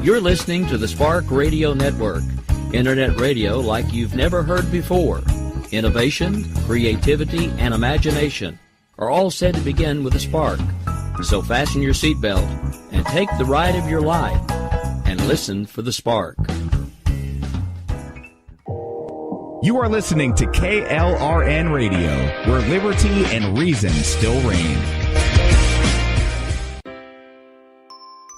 You're listening to the Spark Radio Network, Internet radio like you've never heard before. Innovation, creativity, and imagination are all said to begin with a spark. So fasten your seatbelt and take the ride of your life and listen for the spark. You are listening to KLRN Radio, where liberty and reason still reign.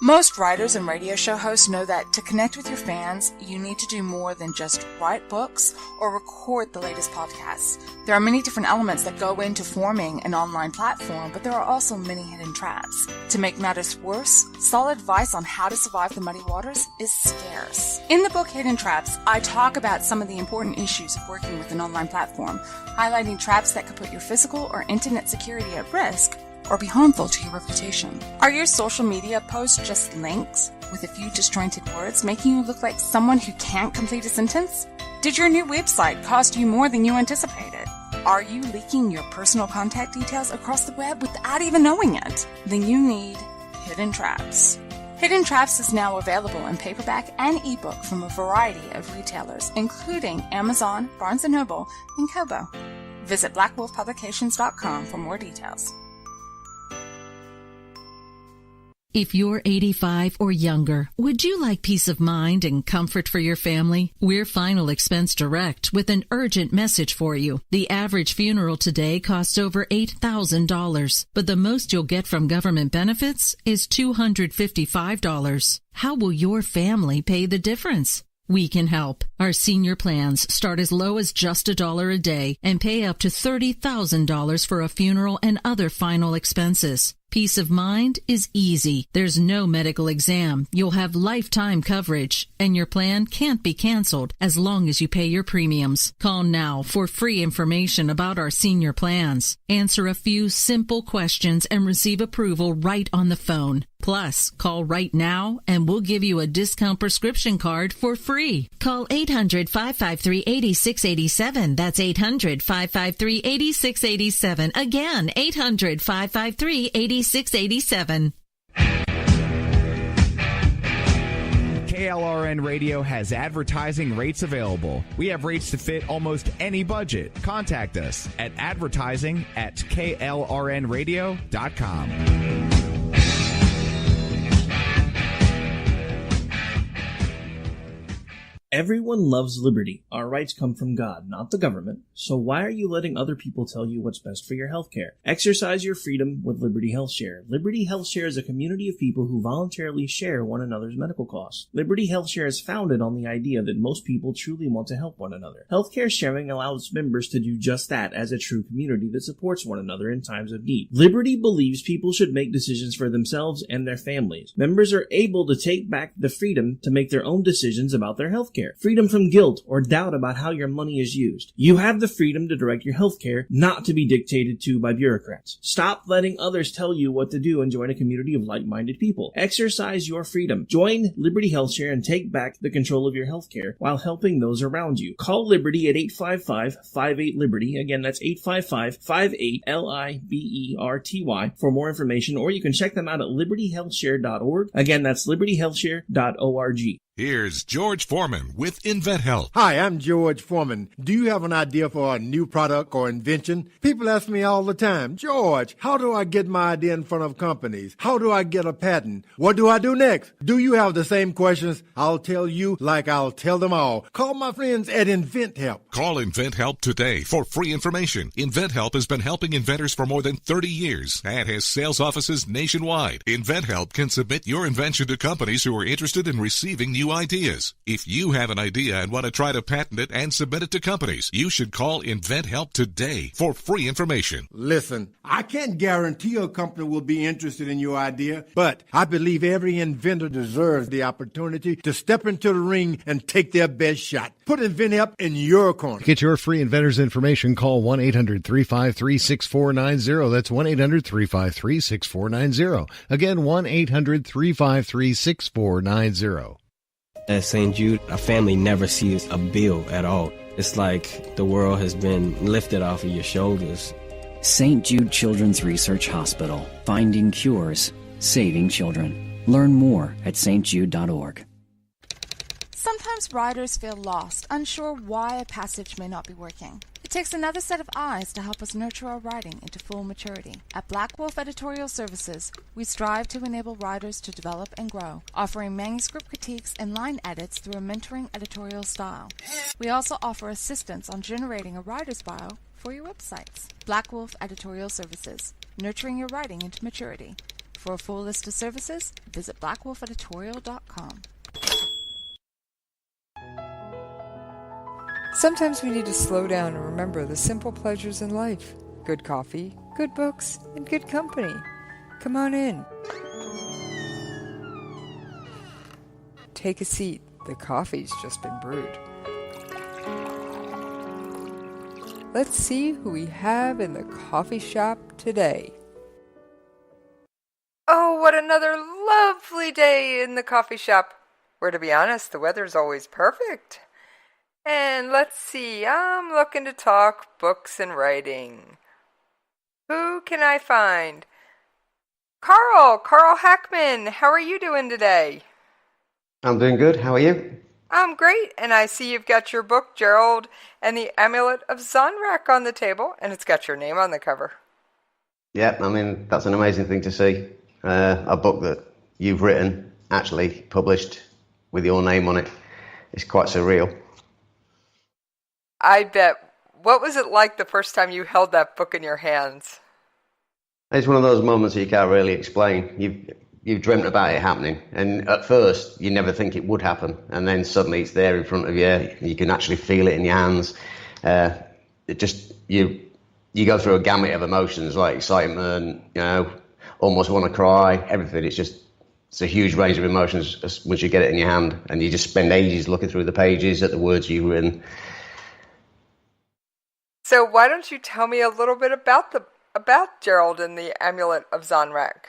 Most writers and radio show hosts know that to connect with your fans, you need to do more than just write books or record the latest podcasts. There are many different elements that go into forming an online platform, but there are also many hidden traps. To make matters worse, solid advice on how to survive the muddy waters is scarce. In the book Hidden Traps, I talk about some of the important issues of working with an online platform, highlighting traps that could put your physical or internet security at risk or be harmful to your reputation. Are your social media posts just links with a few disjointed words, making you look like someone who can't complete a sentence? Did your new website cost you more than you anticipated? Are you leaking your personal contact details across the web without even knowing it? Then you need Hidden Traps. Hidden Traps is now available in paperback and ebook from a variety of retailers, including Amazon, Barnes & Noble, and Kobo. Visit blackwolfpublications.com for more details. If you're 85 or younger, would you like peace of mind and comfort for your family? We're Final Expense Direct with an urgent message for you. The average funeral today costs over $8,000, but the most you'll get from government benefits is $255. How will your family pay the difference? We can help. Our senior plans start as low as just $1 a day and pay up to $30,000 for a funeral and other final expenses. Peace of mind is easy. There's no medical exam. You'll have lifetime coverage, and your plan can't be canceled as long as you pay your premiums. Call now for free information about our senior plans. Answer a few simple questions and receive approval right on the phone. Plus, call right now and we'll give you a discount prescription card for free. Call 800-553-8687. That's 800-553-8687. Again, 800-553-8687. KLRN Radio has advertising rates available. We have rates to fit almost any budget. Contact us at advertising@klrnradio.com. Everyone loves liberty. Our rights come from God, not the government. So why are you letting other people tell you what's best for your health care? Exercise your freedom with Liberty Health Share. Liberty Health Share is a community of people who voluntarily share one another's medical costs. Liberty Health Share is founded on the idea that most people truly want to help one another. Healthcare sharing allows members to do just that as a true community that supports one another in times of need. Liberty believes people should make decisions for themselves and their families. Members are able to take back the freedom to make their own decisions about their health care. Freedom from guilt or doubt about how your money is used. You have the freedom to direct your health care, not to be dictated to by bureaucrats. Stop letting others tell you what to do and join a community of like-minded people. Exercise your freedom. Join Liberty Health Share and take back the control of your health care while helping those around you. Call Liberty at 855-58-LIBERTY. Again, that's 855-58-LIBERTY for more information, or you can check them out at libertyhealthshare.org. Again, that's libertyhealthshare.org. Here's George Foreman with InventHelp. Hi, I'm George Foreman. Do you have an idea for a new product or invention? People ask me all the time, George, how do I get my idea in front of companies? How do I get a patent? What do I do next? Do you have the same questions? I'll tell you like I'll tell them all. Call my friends at InventHelp. Call InventHelp today for free information. InventHelp has been helping inventors for more than 30 years and has sales offices nationwide. InventHelp can submit your invention to companies who are interested in receiving new ideas. If you have an idea and want to try to patent it and submit it to companies, you should call InventHelp today for free information. Listen, I can't guarantee a company will be interested in your idea, but I believe every inventor deserves the opportunity to step into the ring and take their best shot. Put InventHelp in your corner. Get your free inventor's information. Call 1-800-353-6490. That's 1-800-353-6490. Again, 1-800-353-6490. At St. Jude, a family never sees a bill at all. It's like the world has been lifted off of your shoulders. St. Jude Children's Research Hospital. Finding cures, saving children. Learn more at stjude.org. Sometimes writers feel lost, unsure why a passage may not be working. It takes another set of eyes to help us nurture our writing into full maturity. At Black Wolf Editorial Services, we strive to enable writers to develop and grow, offering manuscript critiques and line edits through a mentoring editorial style. We also offer assistance on generating a writer's bio for your websites. Black Wolf Editorial Services, nurturing your writing into maturity. For a full list of services, visit blackwolfeditorial.com. Sometimes we need to slow down and remember the simple pleasures in life. Good coffee, good books, and good company. Come on in. Take a seat. The coffee's just been brewed. Let's see who we have in the coffee shop today. Oh, what another lovely day in the coffee shop. Where, to be honest, the weather's always perfect. And let's see, I'm looking to talk books and writing. Who can I find? Carl Hackman, how are you doing today? I'm doing good, how are you? I'm great, and I see you've got your book, Gerald and the Amulet of Zonrach on the table, and it's got your name on the cover. Yeah, I mean, that's an amazing thing to see. A book that you've written, actually published with your name on it. It's quite surreal. I bet. What was it like the first time you held that book in your hands? It's one of those moments that you can't really explain. You've dreamt about it happening, and at first you never think it would happen, and then suddenly it's there in front of you. You can actually feel it in your hands. You go through a gamut of emotions like excitement, almost want to cry, everything. It's a huge range of emotions once you get it in your hand, and you just spend ages looking through the pages at the words you've written. So why don't you tell me a little bit about Gerald and the Amulet of Zonrach?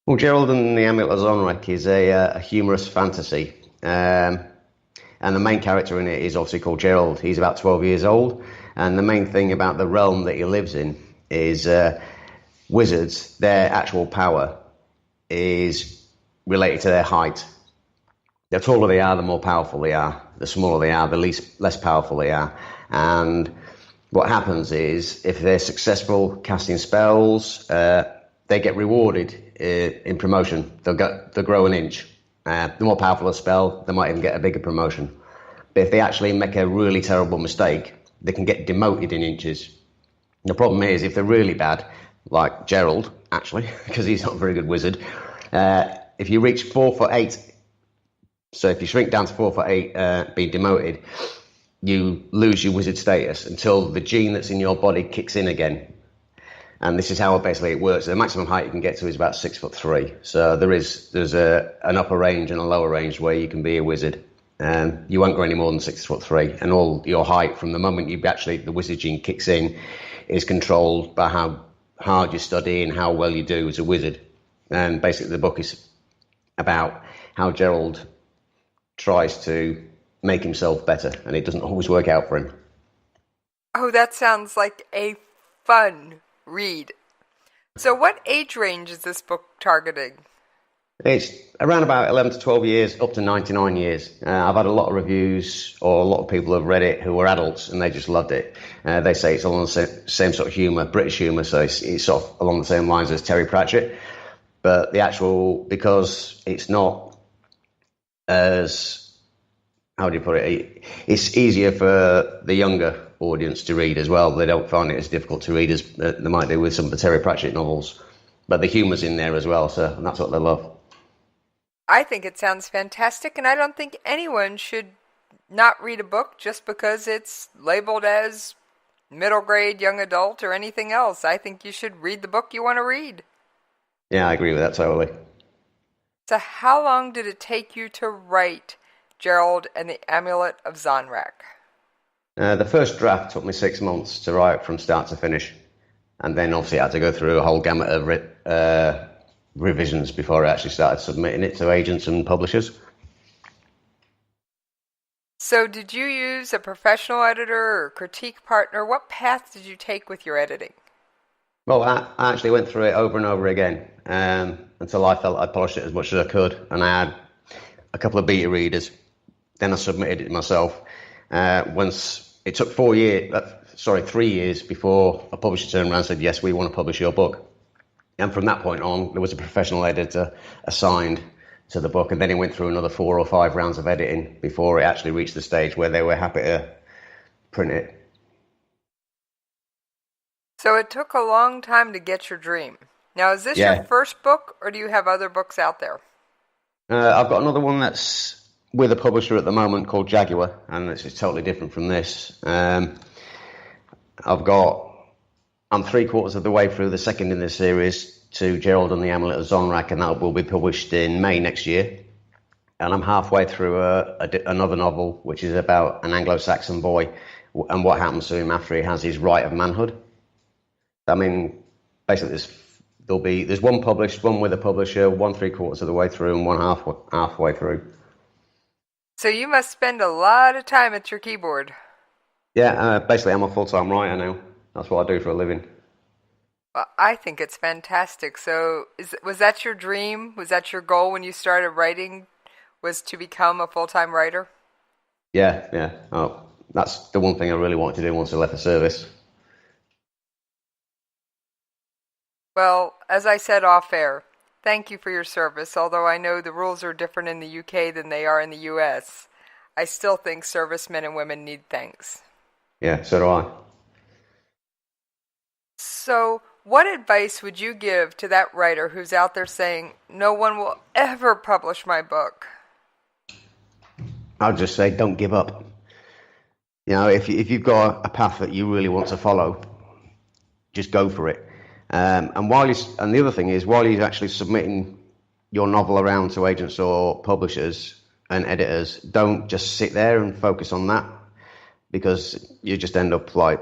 Well, Gerald and the Amulet of Zonrach is a humorous fantasy, and the main character in it is obviously called Gerald. He's about 12 years old, and the main thing about the realm that he lives in is wizards. Their actual power is related to their height. The taller they are, the more powerful they are. The smaller they are, the less powerful they are. And what happens is, if they're successful casting spells, they get rewarded in promotion. They'll grow an inch. The more powerful a spell, they might even get a bigger promotion. But if they actually make a really terrible mistake, they can get demoted in inches. The problem is, if they're really bad, like Gerald, actually, because he's not a very good wizard, if you reach 4'8", so if you shrink down to 4'8", being demoted, you lose your wizard status until the gene that's in your body kicks in again. And this is how basically it works. The maximum height you can get to is about 6'3". So there's an upper range and a lower range where you can be a wizard. You won't go any more than 6'3", and all your height from the moment the wizard gene kicks in is controlled by how hard you study and how well you do as a wizard. And basically the book is about how Gerald tries to make himself better, and it doesn't always work out for him. Oh, that sounds like a fun read. So what age range is this book targeting? It's around about 11 to 12 years, up to 99 years. I've had a lot of reviews, or a lot of people have read it who were adults, and they just loved it. They say it's along the same sort of humour, British humour, so it's sort of along the same lines as Terry Pratchett. But because it's not as, how do you put it? It's easier for the younger audience to read as well. They don't find it as difficult to read as they might do with some of the Terry Pratchett novels. But the humour's in there as well, so that's what they love. I think it sounds fantastic, and I don't think anyone should not read a book just because it's labeled as middle grade, young adult, or anything else. I think you should read the book you want to read. Yeah, I agree with that totally. So how long did it take you to write Gerald and the Amulet of Zonrach? The first draft took me 6 months to write from start to finish. And then obviously I had to go through a whole gamut of revisions before I actually started submitting it to agents and publishers. So did you use a professional editor or critique partner? What path did you take with your editing? Well, I actually went through it over and over again until I felt I polished it as much as I could. And I had a couple of beta readers then I submitted it myself. Once it took 3 years before a publisher turned around and said, yes, we want to publish your book. And from that point on, there was a professional editor assigned to the book, and then it went through another 4 or 5 rounds of editing before it actually reached the stage where they were happy to print it. So it took a long time to get your dream. Now, is this your first book, or do you have other books out there? I've got another one that's with a publisher at the moment called Jaguar, and it's totally different from this. I'm 3/4 of the way through the second in this series to Gerald and the Amulet of Zonrach, and that will be published in May next year. And I'm halfway through another novel, which is about an Anglo-Saxon boy and what happens to him after he has his rite of manhood. I mean, basically, there's one published, one with a publisher, one 3/4 of the way through, and one halfway through. So you must spend a lot of time at your keyboard. Yeah, basically, I'm a full-time writer now. That's what I do for a living. Well, I think it's fantastic. So was that your dream? Was that your goal when you started writing, was to become a full-time writer? Yeah. Oh, that's the one thing I really wanted to do once I left the service. Well, as I said off-air, thank you for your service. Although I know the rules are different in the UK than they are in the US, I still think servicemen and women need thanks. Yeah, so do I. So, what advice would you give to that writer who's out there saying, no one will ever publish my book? I'd just say, don't give up. You know, if you've got a path that you really want to follow, just go for it. And the other thing is, while you're actually submitting your novel around to agents or publishers and editors, don't just sit there and focus on that, because you just end up like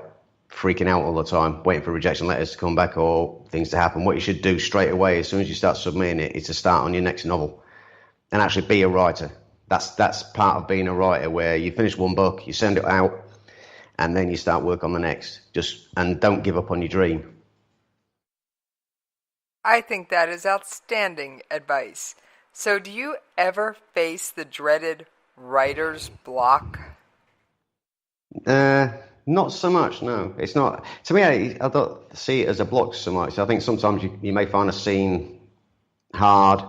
freaking out all the time, waiting for rejection letters to come back or things to happen. What you should do straight away, as soon as you start submitting it, is to start on your next novel and actually be a writer. That's part of being a writer, where you finish one book, you send it out, and then you start work on the next. And don't give up on your dream. I think that is outstanding advice. So do you ever face the dreaded writer's block? Not so much, no. It's not. To me, I don't see it as a block so much. I think sometimes you may find a scene hard,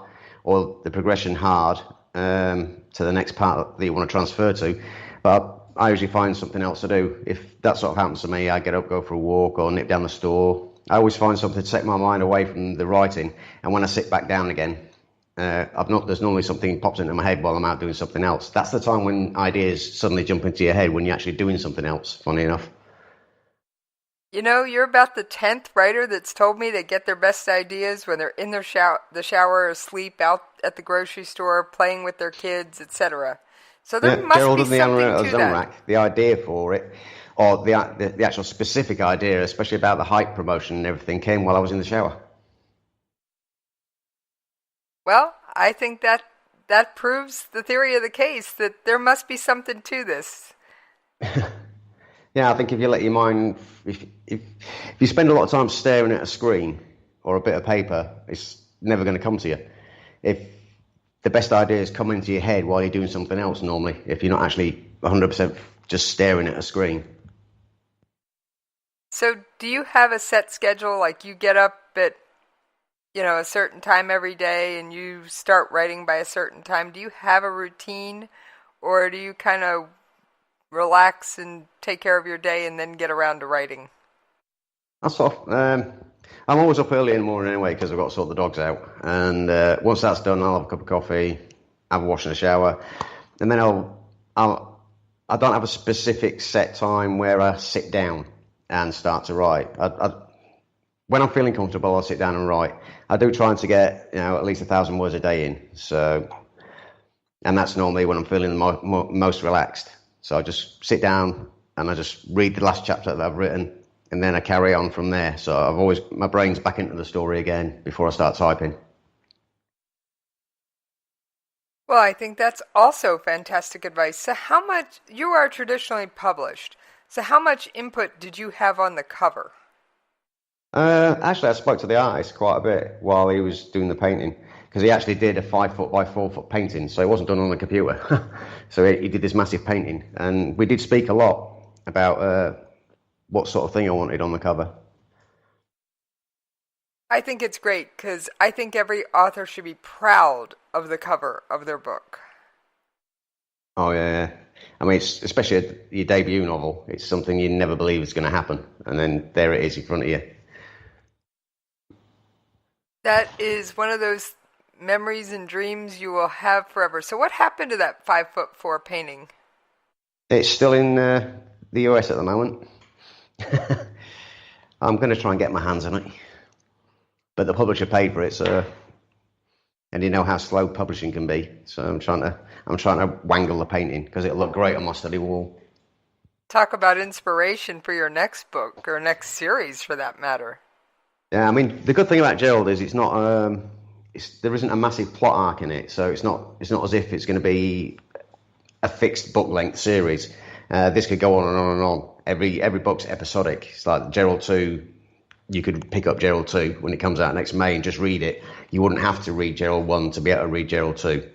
or the progression hard, to the next part that you want to transfer to. But I usually find something else to do. If that sort of happens to me, I get up, go for a walk, or nip down the store. I always find something to take my mind away from the writing, and when I sit back down again, there's normally something pops into my head while I'm out doing something else. That's the time when ideas suddenly jump into your head, when you're actually doing something else, funny enough. You know, you're about the 10th writer that's told me they get their best ideas when they're in the shower, asleep, out at the grocery store, playing with their kids, etc. So there must Gerald be and the something to Zonrach, that. the idea for it, or the actual specific idea, especially about the hype promotion and everything, came while I was in the shower. Well, I think that proves the theory of the case, that there must be something to this. Yeah, I think if you let your mind, if you spend a lot of time staring at a screen or a bit of paper, it's never going to come to you. If the best ideas come into your head while you're doing something else normally, if you're not actually 100% just staring at a screen. So do you have a set schedule, like you get up at, a certain time every day and you start writing by a certain time? Do you have a routine, or do you kind of relax and take care of your day and then get around to writing? I'm always up early in the morning anyway, because I've got to sort the dogs out. And once that's done, I'll have a cup of coffee, have a wash and a shower, and then I don't have a specific set time where I sit down and start to write. When I'm feeling comfortable, I'll sit down and write. I do try to get at least 1,000 words a day in. And that's normally when I'm feeling the most relaxed. So I just sit down and I just read the last chapter that I've written, and then I carry on from there. So my brain's back into the story again before I start typing. Well, I think that's also fantastic advice. So you are traditionally published, so how much input did you have on the cover? Actually, I spoke to the artist quite a bit while he was doing the painting, because he actually did a 5 foot by 4 foot painting, so it wasn't done on the computer. So he did this massive painting, and we did speak a lot about what sort of thing I wanted on the cover. I think it's great because I think every author should be proud of the cover of their book. Oh yeah, I mean, especially your debut novel. It's something you never believe is going to happen, and then there it is in front of you. That is one of those memories and dreams you will have forever. So what happened to that 5'4" painting? It's still in the US at the moment. I'm going to try and get my hands on it. But the publisher paid for it, so, and you know how slow publishing can be. So I'm trying to wangle the painting because it'll look great on my study wall. Talk about inspiration for your next book or next series, for that matter. Yeah, I mean the good thing about Gerald is it's not there isn't a massive plot arc in it, so it's not as if it's going to be a fixed book length series. This could go on and on and on. Every book's episodic. It's like Gerald 2. You could pick up Gerald 2 when it comes out next May and just read it. You wouldn't have to read Gerald 1 to be able to read Gerald 2.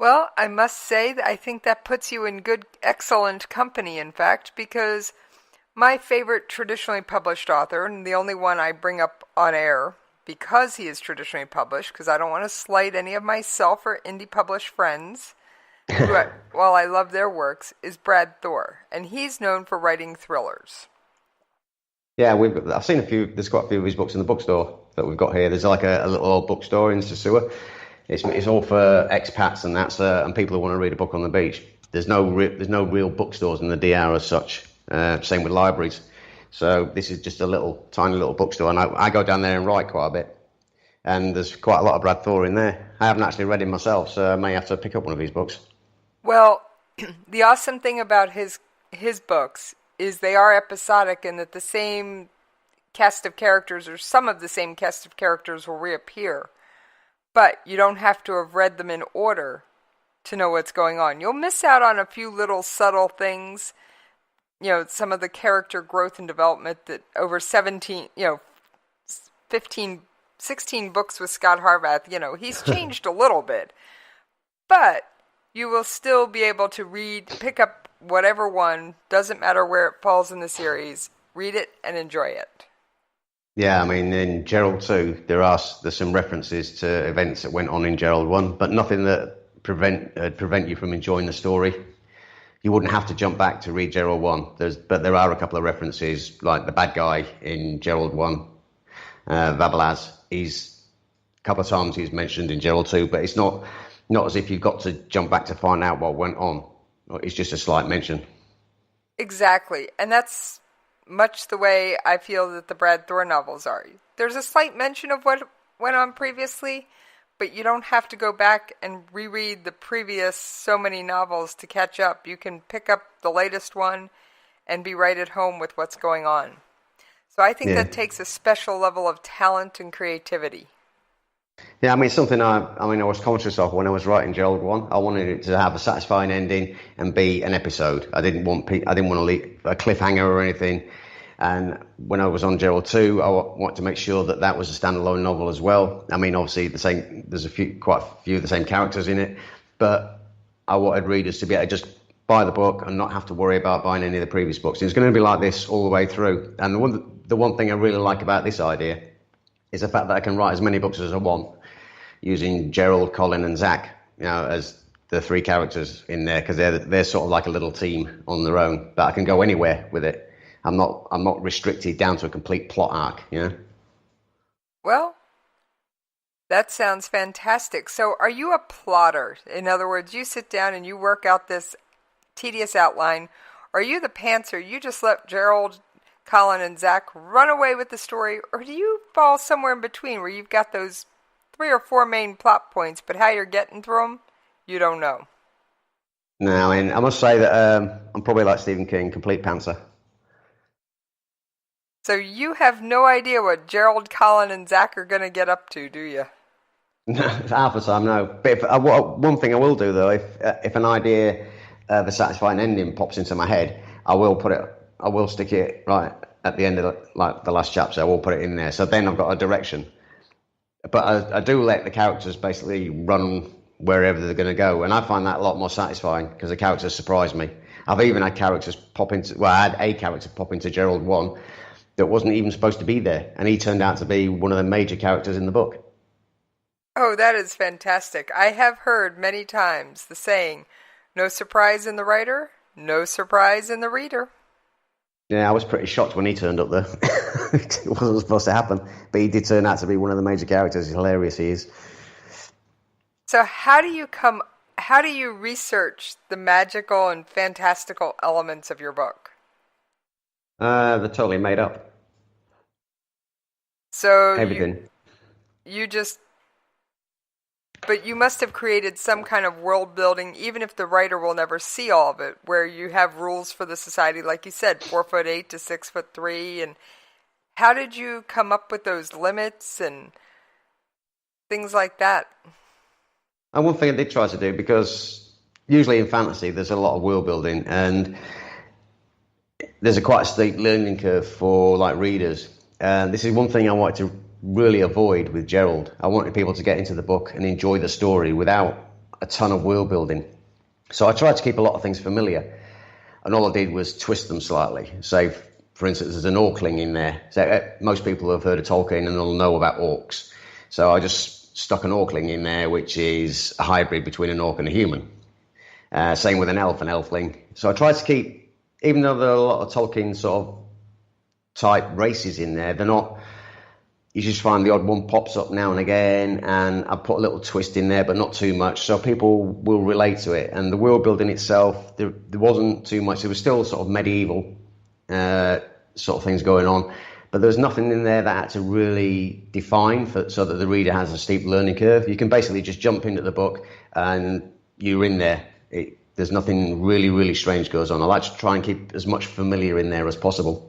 Well, I must say that I think that puts you in excellent company, in fact, because my favorite traditionally published author, and the only one I bring up on air because he is traditionally published, because I don't want to slight any of my self or indie published friends, who, while I love their works, is Brad Thor, and he's known for writing thrillers. Yeah, I've seen a few. There's quite a few of his books in the bookstore that we've got here. There's like a little old bookstore in Sasua. It's all for expats and and people who want to read a book on the beach. There's no real bookstores in the DR as such. Same with libraries. So this is just a tiny little bookstore, and I go down there and write quite a bit. And there's quite a lot of Brad Thor in there. I haven't actually read him myself, so I may have to pick up one of his books. Well, the awesome thing about his books is they are episodic in that the same cast of characters or some of the same cast of characters will reappear. But you don't have to have read them in order to know what's going on. You'll miss out on a few little subtle things, some of the character growth and development that over 16 books with Scott Harvath, he's changed a little bit. But you will still be able to pick up whatever one, doesn't matter where it falls in the series, read it and enjoy it. Yeah, I mean, in Gerald 2, there's some references to events that went on in Gerald 1, but nothing that prevent you from enjoying the story. You wouldn't have to jump back to read Gerald 1, but there are a couple of references, like the bad guy in Gerald 1, Vabalaz. A couple of times he's mentioned in Gerald 2, but it's not as if you've got to jump back to find out what went on. It's just a slight mention. Exactly. And that's much the way I feel that the Brad Thor novels are. There's a slight mention of what went on previously, but you don't have to go back and reread the previous so many novels to catch up. You can pick up the latest one and be right at home with what's going on. So I think that takes a special level of talent and creativity. Yeah, I mean, something I was conscious of when I was writing Gerald 1. I wanted it to have a satisfying ending and be an episode. I didn't want to leave a cliffhanger or anything. And when I was on Gerald 2, I wanted to make sure that was a standalone novel as well. I mean, obviously there's quite a few of the same characters in it, but I wanted readers to be able to just buy the book and not have to worry about buying any of the previous books. It's going to be like this all the way through. And the one thing I really like about this idea is the fact that I can write as many books as I want, using Gerald, Colin, and Zach, as the three characters in there, because they're sort of like a little team on their own. But I can go anywhere with it. I'm not restricted down to a complete plot arc. Well, that sounds fantastic. So, are you a plotter? In other words, you sit down and you work out this tedious outline. Are you the pantser? You just let Gerald, Colin, and Zach run away with the story, or do you fall somewhere in between where you've got those 3 or 4 main plot points, but how you're getting through them, you don't know? No, I mean, I must say that I'm probably like Stephen King, complete pantser. So you have no idea what Gerald, Colin, and Zach are going to get up to, do you? Half the time, no. But one thing I will do, though, if an idea of a satisfying ending pops into my head, I will stick it right at the end of the last chapter. I will put it in there. So then I've got a direction. But I do let the characters basically run wherever they're going to go, and I find that a lot more satisfying because the characters surprise me. I've even had characters pop into, well, I had a character pop into Gerald 1 that wasn't even supposed to be there, and he turned out to be one of the major characters in the book. Oh, that is fantastic. I have heard many times the saying, no surprise in the writer, no surprise in the reader. Yeah, I was pretty shocked when he turned up there. It wasn't supposed to happen, but he did turn out to be one of the major characters. He's hilarious, he is. So how do you research the magical and fantastical elements of your book? They're totally made up. So everything. But you must have created some kind of world building, even if the writer will never see all of it, where you have rules for the society, like you said, 4'8" to 6'3", and how did you come up with those limits and things like that? And one thing I did try to do, because usually in fantasy there's a lot of world building, and there's quite a steep learning curve for like readers. And this is one thing I wanted to really avoid with Gerald. I wanted people to get into the book and enjoy the story without a ton of world building. So I tried to keep a lot of things familiar, and all I did was twist them slightly. Say, for instance, there's an orcling in there. So most people have heard of Tolkien and they'll know about orcs. So I just stuck an orcling in there, which is a hybrid between an orc and a human. Same with an elfling. So I tried to keep, even though there are a lot of Tolkien sort of type races in there, they're not. You just find the odd one pops up now and again, and I put a little twist in there, but not too much, so people will relate to it. And the world building itself, there wasn't too much. There was still sort of medieval sort of things going on, but there was nothing in there that had to really define so that the reader has a steep learning curve. You can basically just jump into the book and you're in there. There's nothing really, really strange goes on. I like to try and keep as much familiar in there as possible.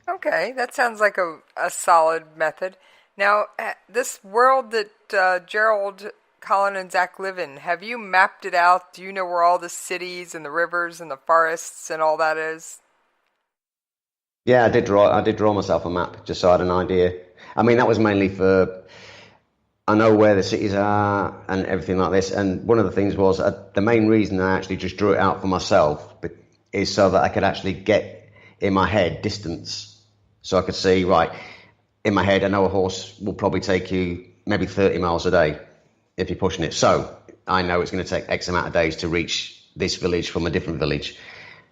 Okay, that sounds like a solid method. Now, this world that Gerald, Colin, and Zach live in, have you mapped it out? Do you know where all the cities and the rivers and the forests and all that is? Yeah, I did draw myself a map just so I had an idea. I mean, that was mainly for, I know where the cities are and everything like this. And one of the things was, the main reason I actually just drew it out for myself is so that I could actually get in my head distance. So I could see, right, in my head, I know a horse will probably take you maybe 30 miles a day if you're pushing it. So I know it's going to take X amount of days to reach this village from a different village.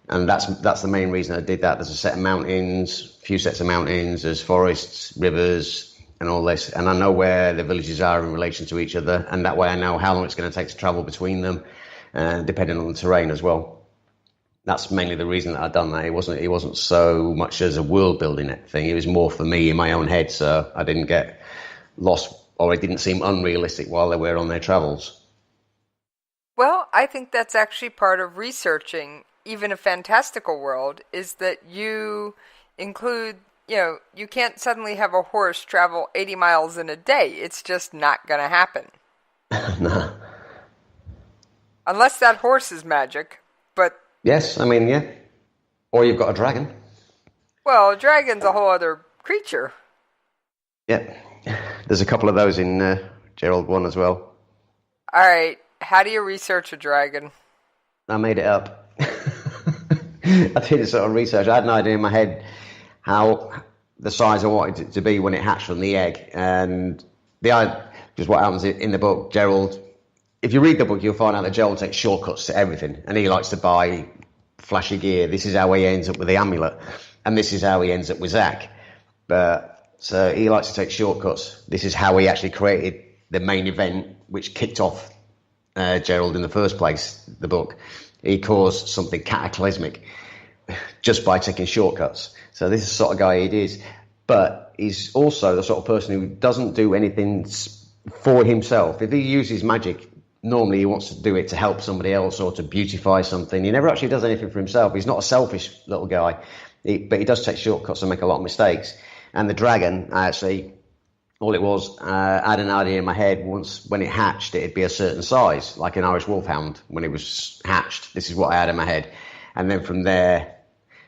And that's the main reason I did that. There's a set of mountains, a few sets of mountains, there's forests, rivers, and all this. And I know where the villages are in relation to each other. And that way I know how long it's going to take to travel between them, depending on the terrain as well. That's mainly the reason that I'd done that. It wasn't so much as a world building thing. It was more for me in my own head, so I didn't get lost, or it didn't seem unrealistic while they were on their travels. Well, I think that's actually part of researching even a fantastical world, is that you include, you can't suddenly have a horse travel 80 miles in a day. It's just not going to happen. No. Unless that horse is magic, but... Yes, I mean, yeah. Or you've got a dragon. Well, a dragon's a whole other creature. Yeah. There's a couple of those in Gerald 1 as well. All right. How do you research a dragon? I made it up. I did a sort of research. I had an idea in my head how the size I wanted it to be when it hatched from the egg. And just what happens in the book, Gerald... If you read the book, you'll find out that Gerald takes shortcuts to everything, and he likes to buy flashy gear. This is how he ends up with the amulet, and this is how he ends up with Zach. So he likes to take shortcuts. This is how he actually created the main event, which kicked off Gerald in the first place, the book. He caused something cataclysmic just by taking shortcuts. So this is the sort of guy he is. But he's also the sort of person who doesn't do anything for himself. If he uses magic, normally he wants to do it to help somebody else or to beautify something. He never actually does anything for himself. He's not a selfish little guy, but he does take shortcuts and make a lot of mistakes. And the dragon, actually, all it was, I had an idea in my head once when it hatched, it'd be a certain size, like an Irish wolfhound when it was hatched. This is what I had in my head. And then from there,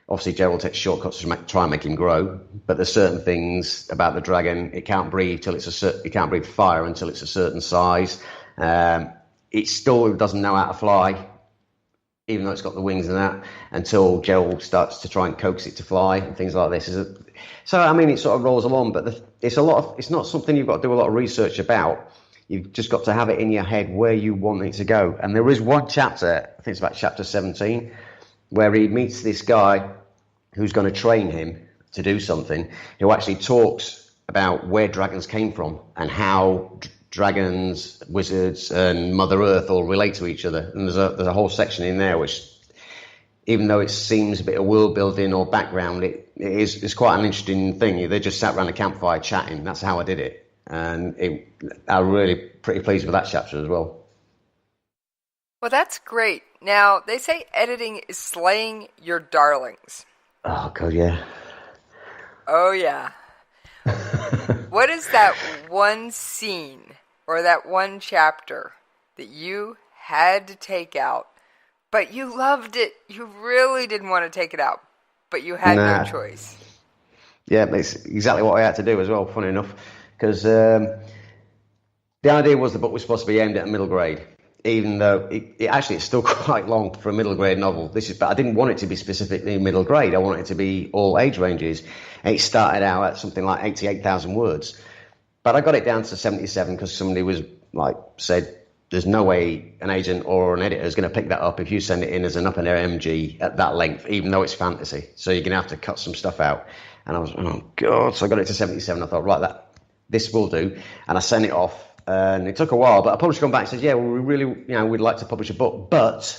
Obviously, Gerald takes shortcuts to try and make him grow, but there's certain things about the dragon. It can't breathe it can't breathe fire until it's a certain size. It still doesn't know how to fly, even though it's got the wings and that, until Gerald starts to try and coax it to fly and things like this. So, I mean, it sort of rolls along, but it's not something you've got to do a lot of research about. You've just got to have it in your head where you want it to go. And there is one chapter, I think it's about chapter 17, where he meets this guy who's going to train him to do something, who actually talks about where dragons came from and how dragons, wizards, and Mother Earth all relate to each other. And there's a whole section in there which, even though it seems a bit of world building or background, it's quite an interesting thing. They just sat around a campfire chatting. That's how I did it. And I'm really pretty pleased with that chapter as well. Well, that's great. Now, they say editing is slaying your darlings. Oh, God, yeah. Oh, yeah. What is that one scene or that one chapter that you had to take out, but you loved it? You really didn't want to take it out, but you had no choice. Yeah, it's exactly what I had to do as well, funny enough, because the idea was the book was supposed to be aimed at a middle grade, even though it actually is still quite long for a middle grade novel. But I didn't want it to be specifically middle grade. I wanted it to be all age ranges. And it started out at something like 88,000 words. But I got it down to 77 because somebody said, there's no way an agent or an editor is going to pick that up if you send it in as an upper MG at that length, even though it's fantasy. So you're going to have to cut some stuff out. And I was, oh, God. So I got it to 77. I thought, right, this will do. And I sent it off. And it took a while, but a publisher come back and said, yeah, well, we really, we'd like to publish a book, but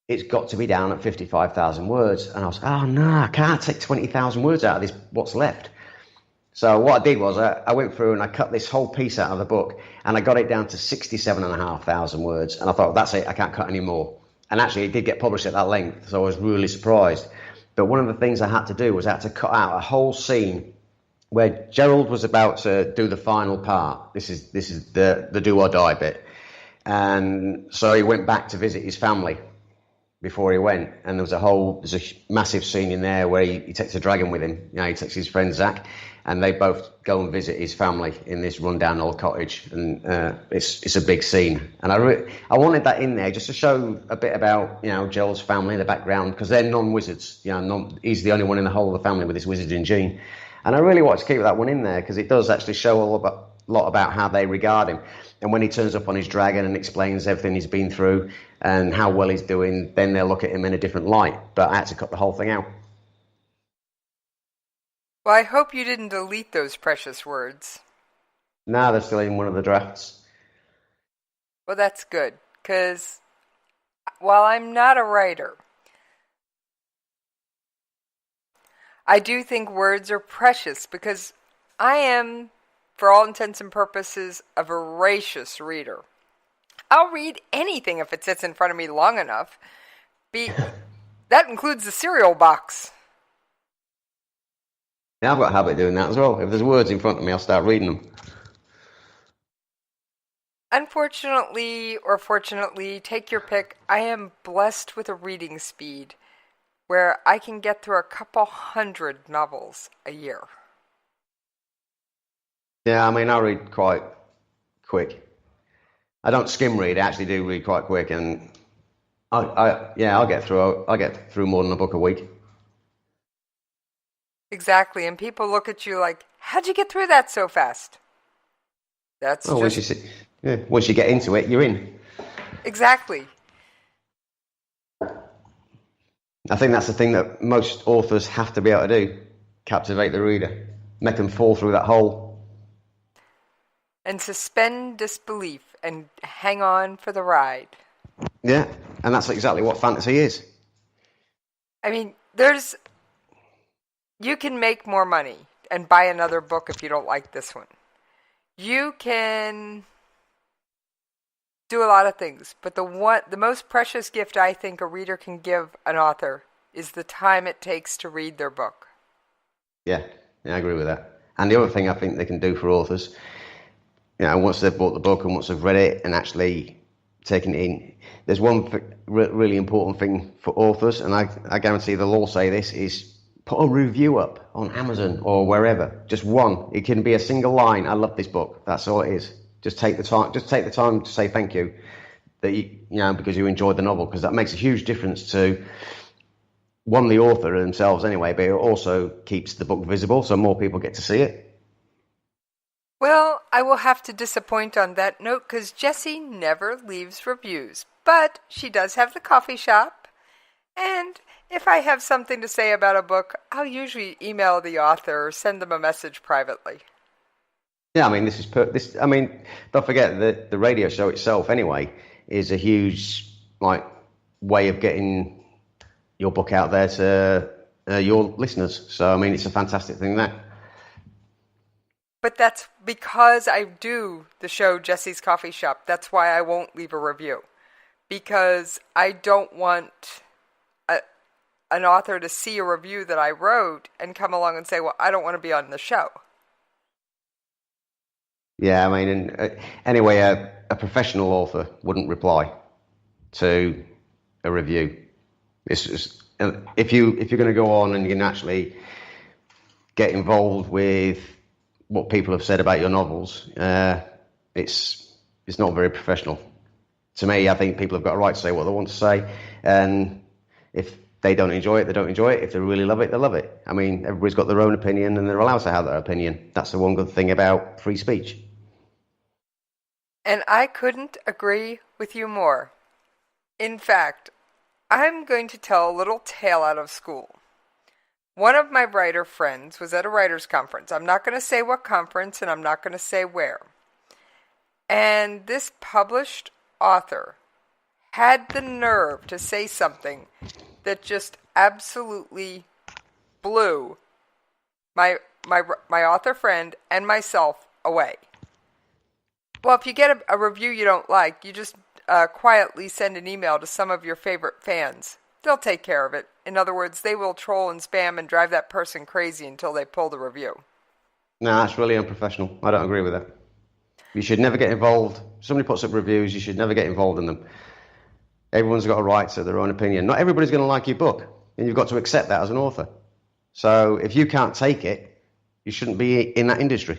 it's got to be down at 55,000 words. And I was, oh, no, I can't take 20,000 words out of this, what's left. So what I did was I went through and I cut this whole piece out of the book and I got it down to 67,500 words. And I thought, that's it, I can't cut any more. And actually, it did get published at that length, so I was really surprised. But one of the things I had to do was I had to cut out a whole scene where Gerald was about to do the final part. This is the do or die bit. And so he went back to visit his family before he went. And there's a massive scene in there where he takes a dragon with him. He takes his friend Zach, and they both go and visit his family in this rundown old cottage. And it's a big scene. And I wanted that in there just to show a bit about, Gerald's family in the background, because they're non-wizards. He's the only one in the whole of the family with this wizarding gene. And I really wanted to keep that one in there because it does actually show a lot about how they regard him. And when he turns up on his dragon and explains everything he's been through and how well he's doing, then they'll look at him in a different light. But I had to cut the whole thing out. Well, I hope you didn't delete those precious words. No, they're still in one of the drafts. Well, that's good, because while I'm not a writer, I do think words are precious because I am, for all intents and purposes, a voracious reader. I'll read anything if it sits in front of me long enough. That includes the cereal box. Yeah, I've got a habit of doing that as well. If there's words in front of me, I'll start reading them. Unfortunately, or fortunately, take your pick, I am blessed with a reading speed where I can get through a couple hundred novels a year. Yeah, I mean, I read quite quick. I don't skim read, I actually do read quite quick, and I'll get through more than a book a week. Exactly, and people look at you like, how'd you get through that so fast? Once you get into it, you're in. Exactly. I think that's the thing that most authors have to be able to do, captivate the reader, make them fall through that hole. And suspend disbelief and hang on for the ride. Yeah, and that's exactly what fantasy is. I mean, you can make more money and buy another book if you don't like this one. You can do a lot of things, but the most precious gift I think a reader can give an author is the time it takes to read their book. Yeah, I agree with that. And the other thing I think they can do for authors, once they've bought the book and once they've read it and actually taking it in. There's one really important thing for authors, and I guarantee they'll all say this, is put a review up on Amazon or wherever. Just one. It can be a single line. I love this book. That's all it is. Just take the time to say thank you, that you know, because you enjoyed the novel, because that makes a huge difference to one, the author themselves anyway, but it also keeps the book visible so more people get to see it. Well, I will have to disappoint on that note because Jessie never leaves reviews, but she does have the coffee shop, and if I have something to say about a book, I'll usually email the author or send them a message privately. Yeah, I mean, don't forget that the radio show itself anyway is a huge way of getting your book out there to your listeners. So I mean, it's a fantastic thing that. But that's because I do the show Jessie's Coffee Shop. That's why I won't leave a review. Because I don't want an author to see a review that I wrote and come along and say, well, I don't want to be on the show. Yeah, I mean, anyway, a professional author wouldn't reply to a review. It's just, if you're going to go on and you can actually get involved with what people have said about your novels, it's not very professional. To me, I think people have got a right to say what they want to say, and if they don't enjoy it, they don't enjoy it. If they really love it, they love it. I mean, everybody's got their own opinion, and they're allowed to have their opinion. That's the one good thing about free speech. And I couldn't agree with you more. In fact, I'm going to tell a little tale out of school. One of my writer friends was at a writer's conference. I'm not going to say what conference, and I'm not going to say where. And this published author had the nerve to say something that just absolutely blew my author friend and myself away. Well, if you get a review you don't like, you just quietly send an email to some of your favorite fans. They'll take care of it. In other words, they will troll and spam and drive that person crazy until they pull the review. No, that's really unprofessional. I don't agree with that. You should never get involved. If somebody puts up reviews, you should never get involved in them. Everyone's got a right to their own opinion. Not everybody's going to like your book, and you've got to accept that as an author. So if you can't take it, you shouldn't be in that industry.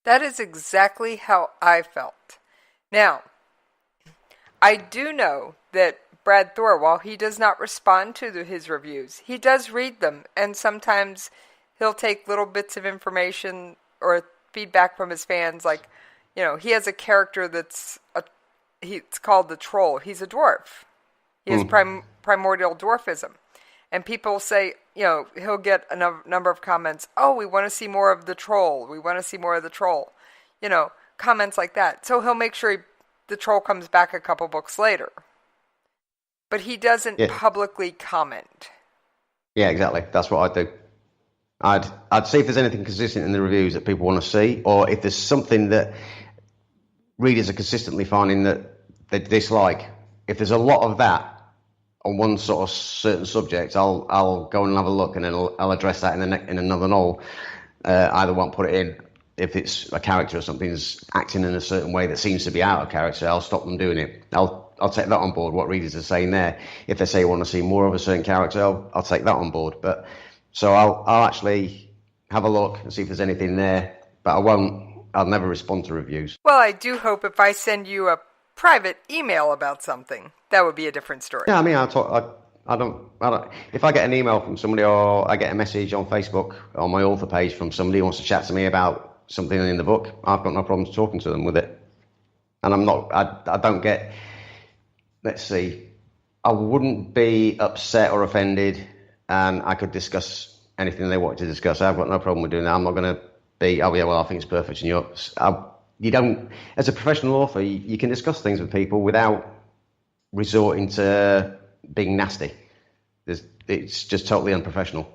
That is exactly how I felt. Now, I do know that Brad Thor, while he does not respond to his reviews, he does read them, and sometimes he'll take little bits of information or feedback from his fans. Like, you know, he has a character it's called the Troll. He's a dwarf. He has primordial dwarfism. And people say, you know, he'll get a number of comments, oh, we want to see more of the Troll. We want to see more of the Troll. You know, comments like that. So he'll make sure the Troll comes back a couple books later. But he doesn't publicly comment. Yeah, exactly. That's what I'd do. I'd see if there's anything consistent in the reviews that people want to see, or if there's something that readers are consistently finding that they dislike. If there's a lot of that on one sort of certain subject, I'll go and have a look, and then I'll address that in another novel. Either won't put it in. If it's a character or something's acting in a certain way that seems to be out of character, I'll stop them doing it. I'll take that on board, what readers are saying there. If they say want to see more of a certain character, I'll take that on board. But so I'll actually have a look and see if there's anything there. But I'll never respond to reviews. Well, I do hope if I send you a private email about something, that would be a different story. Yeah, I mean, I don't. If I get an email from somebody, or I get a message on Facebook on my author page from somebody who wants to chat to me about something in the book, I've got no problems talking to them with it. And I don't get, let's see, I wouldn't be upset or offended, and I could discuss anything they wanted to discuss. I've got no problem with doing that. I'm not going to be, oh yeah, well, I think it's perfect. And you don't, as a professional author, you can discuss things with people without resorting to being nasty. It's just totally unprofessional.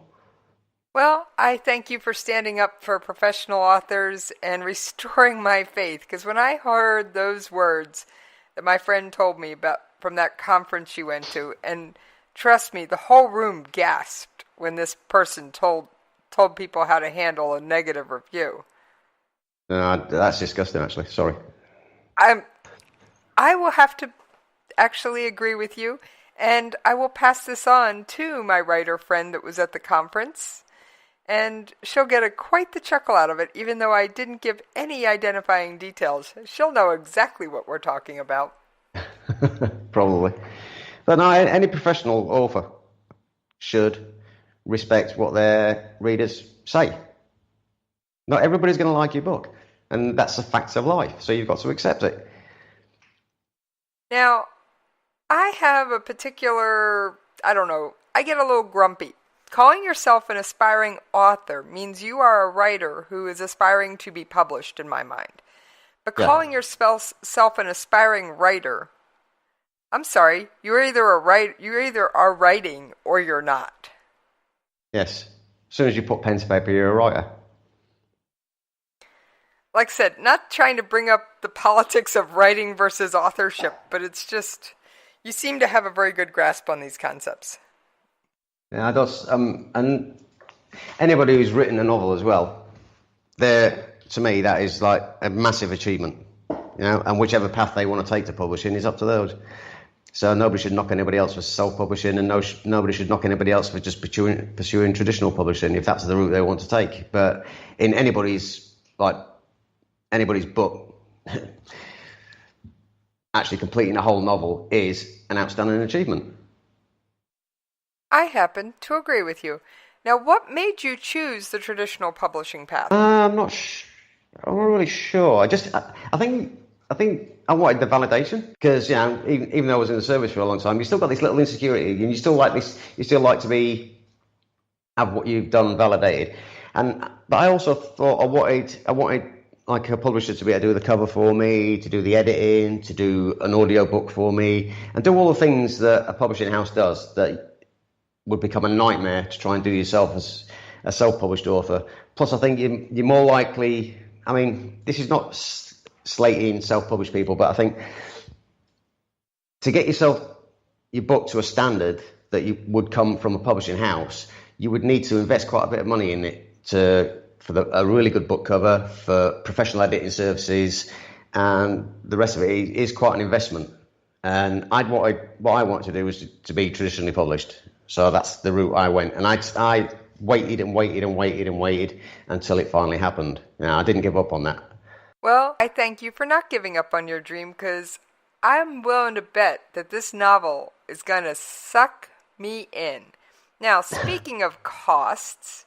Well, I thank you for standing up for professional authors and restoring my faith, because when I heard those words that my friend told me about from that conference she went to, and trust me, the whole room gasped when this person told people how to handle a negative review. That's disgusting, actually. Sorry. I I will have to actually agree with you, and I will pass this on to my writer friend that was at the conference, and she'll get quite the chuckle out of it, even though I didn't give any identifying details. She'll know exactly what we're talking about. Probably. But no, any professional author should respect what their readers say. Not everybody's going to like your book, and that's the facts of life, so you've got to accept it. Now, I have a particular, I get a little grumpy. Calling yourself an aspiring author means you are a writer who is aspiring to be published, in my mind. But calling yourself an aspiring writer, I'm sorry, you either are writing or you're not. Yes. As soon as you put pen to paper, you're a writer. Like I said, not trying to bring up the politics of writing versus authorship, but it's just, you seem to have a very good grasp on these concepts. Yeah, it does. And anybody who's written a novel as well, to me, that is like a massive achievement. And whichever path they want to take to publishing is up to those. So nobody should knock anybody else for self-publishing, and nobody should knock anybody else for just pursuing traditional publishing if that's the route they want to take. But in anybody's book, actually completing a whole novel is an outstanding achievement. I happen to agree with you. Now, what made you choose the traditional publishing path? I'm not really sure. I think I wanted the validation, because even though I was in the service for a long time, you still got this little insecurity, and you still like to have what you've done validated. But I also thought I wanted like a publisher to be able to do the cover for me, to do the editing, to do an audio book for me, and do all the things that a publishing house does that would become a nightmare to try and do yourself as a self-published author. Plus, I think you're more likely, this is not slating self-published people, but I think to get your book to a standard that you would come from a publishing house, you would need to invest quite a bit of money in it for a really good book cover, for professional editing services, and the rest of it is quite an investment. And what I wanted to do was to be traditionally published. So that's the route I went. And I waited and waited and waited and waited until it finally happened. I didn't give up on that. Well, I thank you for not giving up on your dream, because I'm willing to bet that this novel is going to suck me in. Now, speaking of costs,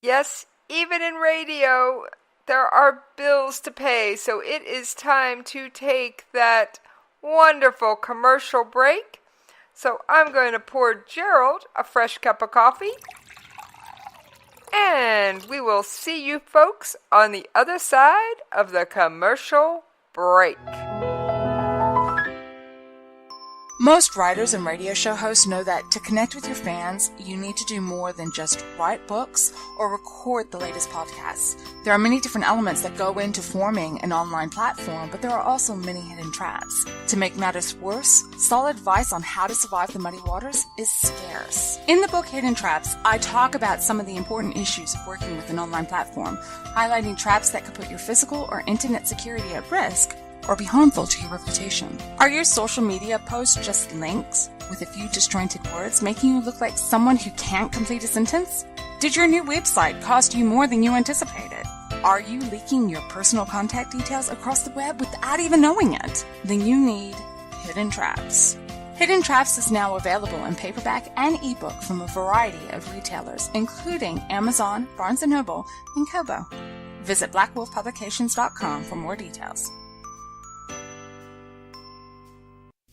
yes, even in radio, there are bills to pay, so it is time to take that wonderful commercial break. So I'm going to pour Gerald a fresh cup of coffee, and we will see you folks on the other side of the commercial break. Most writers and radio show hosts know that to connect with your fans, you need to do more than just write books or record the latest podcasts. There are many different elements that go into forming an online platform, but there are also many hidden traps. To make matters worse, solid advice on how to survive the muddy waters is scarce. In the book Hidden Traps, I talk about some of the important issues of working with an online platform, highlighting traps that could put your physical or internet security at risk, or be harmful to your reputation. Are your social media posts just links with a few disjointed words, making you look like someone who can't complete a sentence? Did your new website cost you more than you anticipated? Are you leaking your personal contact details across the web without even knowing it? Then you need Hidden Traps. Hidden Traps is now available in paperback and ebook from a variety of retailers, including Amazon, Barnes & Noble, and Kobo. Visit blackwolfpublications.com for more details.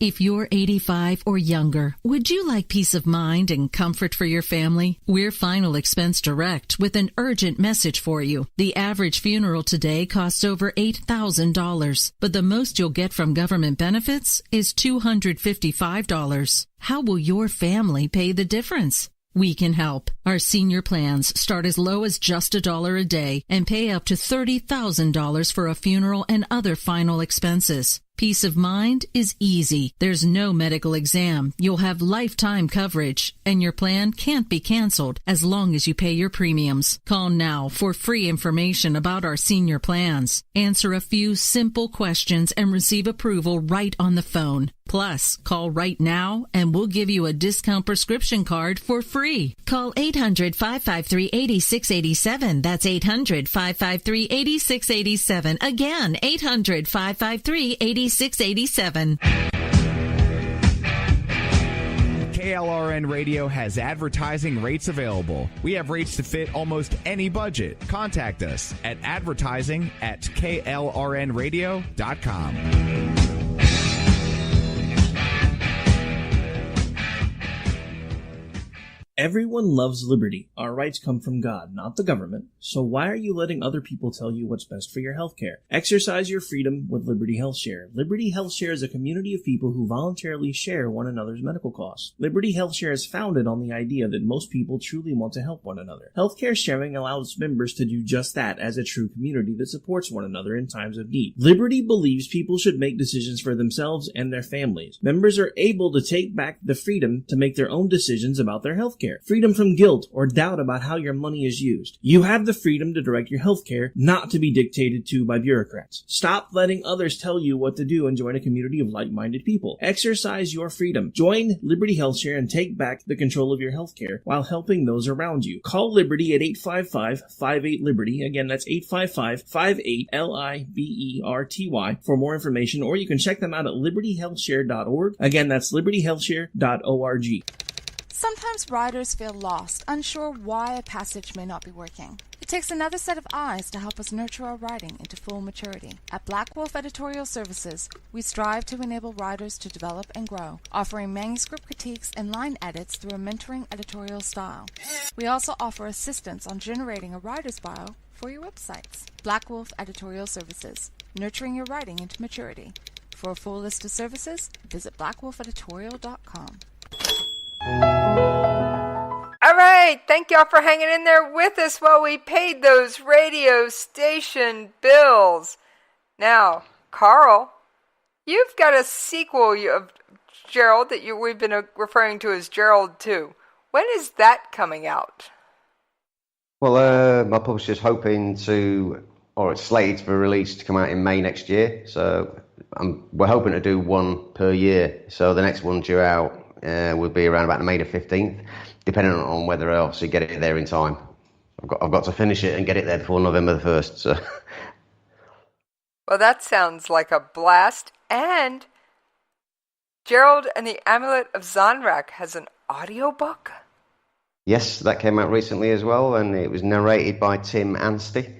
If you're 85 or younger, would you like peace of mind and comfort for your family? We're Final Expense Direct with an urgent message for you. The average funeral today costs over $8,000, but the most you'll get from government benefits is $255. How will your family pay the difference? We can help. Our senior plans start as low as just $1 a day and pay up to $30,000 for a funeral and other final expenses. Peace of mind is easy. There's no medical exam. You'll have lifetime coverage, and your plan can't be canceled as long as you pay your premiums. Call now for free information about our senior plans. Answer a few simple questions and receive approval right on the phone. Plus, call right now and we'll give you a discount prescription card for free. Call 800-553-8687. That's 800-553-8687. Again, 800-553-8687. KLRN Radio has advertising rates available. We have rates to fit almost any budget. Contact us at advertising@klrnradio.com. Everyone loves liberty. Our rights come from God, not the government. So why are you letting other people tell you what's best for your health care? Exercise your freedom with Liberty Health Share. Liberty Health Share is a community of people who voluntarily share one another's medical costs. Liberty Health Share is founded on the idea that most people truly want to help one another. Healthcare sharing allows members to do just that as a true community that supports one another in times of need. Liberty believes people should make decisions for themselves and their families. Members are able to take back the freedom to make their own decisions about their health care. Freedom from guilt or doubt about how your money is used. You have the freedom to direct your health care, not to be dictated to by bureaucrats. Stop letting others tell you what to do and join a community of like-minded people. Exercise your freedom. Join Liberty Health Share and take back the control of your health care while helping those around you. Call Liberty at 855-58-LIBERTY. Again, that's 855-58-LIBERTY for more information, or you can check them out at libertyhealthshare.org. Again, that's libertyhealthshare.org. Sometimes writers feel lost, unsure why a passage may not be working. It takes another set of eyes to help us nurture our writing into full maturity. At Black Wolf Editorial Services, we strive to enable writers to develop and grow, offering manuscript critiques and line edits through a mentoring editorial style. We also offer assistance on generating a writer's bio for your websites. Black Wolf Editorial Services, nurturing your writing into maturity. For a full list of services, visit blackwolfeditorial.com. All right, thank y'all for hanging in there with us while we paid those radio station bills. Now, Carl, you've got a sequel of Gerald that we've been referring to as Gerald 2. When is that coming out? Well, my publisher's hoping to, or it's slated for release to come out in May next year. So we're hoping to do one per year. So the next one due out will be around about May the 15th, depending on whether else you get it there in time. I've got to finish it and get it there before November the 1st. So. Well, that sounds like a blast. And Gerald and the Amulet of Zonrach has an audiobook? Yes, that came out recently as well, and it was narrated by Tim Anstey